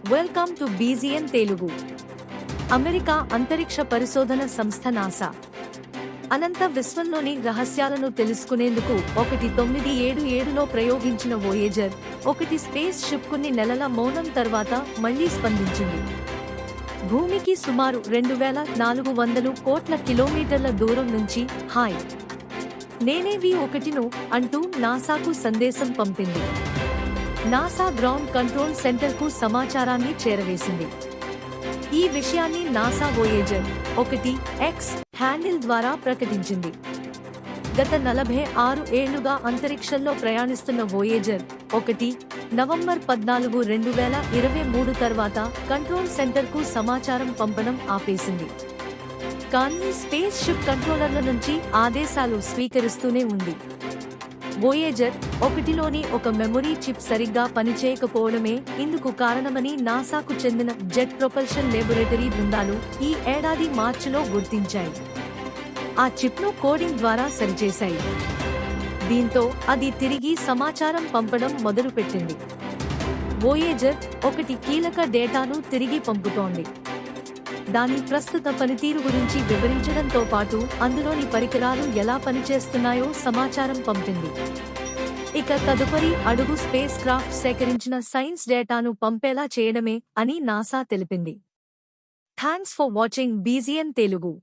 Welcome to బీజీఎన్ Telugu. America అంతరిక్ష పరిశోధన సంస్థ నాసా అనంత విశ్వంలోని రహస్యాలను తెలుసుకునేందుకు 1977లో ప్రయోగించిన వోయేజర్ 1 స్పేస్ షిప్ కొన్ని నెలల మౌనం తర్వాత మళ్లీ స్పందించింది. భూమికి సుమారు 2400 కోట్ల కిలోమీటర్ల దూరం నుంచి హాయ్ నేనే V1ను అంటూ నాసాకు సందేశం పంపింది. నాసా గ్రౌండ్ కంట్రోల్ సెంటర్కు సమాచారాన్ని చేరవేసింది. ఈ విషయాన్ని నాసా వోయేజర్ 1X హ్యాండిల్ ద్వారా ప్రకటించింది. గత 46 ఏళ్లుగా అంతరిక్షంలో ప్రయాణిస్తున్న వోయేజర్ 1 నవంబర్ 14, 2023 తర్వాత కంట్రోల్ సెంటర్కు సమాచారం పంపడం ఆపేసింది. కానీ స్పేస్ షిప్ కంట్రోలర్ల నుంచి ఆదేశాలు స్వీకరిస్తూనే ఉంది. వోయేజర్ 1లోని ఒక మెమొరీ చిప్ సరిగ్గా పనిచేయకపోవడమే ఇందుకు కారణమని నాసాకు చెందిన జెట్ ప్రొపల్షన్ లేబొరేటరీ బృందాలు ఈ ఏడాది మార్చిలో గుర్తించాయి. ఆ చిప్ను కోడింగ్ ద్వారా సరిచేశాయి. దీంతో అది తిరిగి సమాచారం పంపడం మొదలుపెట్టింది. వోయేజర్ 1 కీలక డేటాను తిరిగి పంపుతోంది. దాని ప్రస్తుత పనితీరు గురించి వివరించడంతో పాటు అందులోని పరికరాలు ఎలా పనిచేస్తున్నాయో సమాచారం పంపింది. ఇక తదుపరి అడుగు స్పేస్ క్రాఫ్ట్ సేకరించిన సైన్స్ డేటాను పంపేలా చేయడమే అని నాసా తెలిపింది. Thanks for watching బీజీఎన్ Telugu.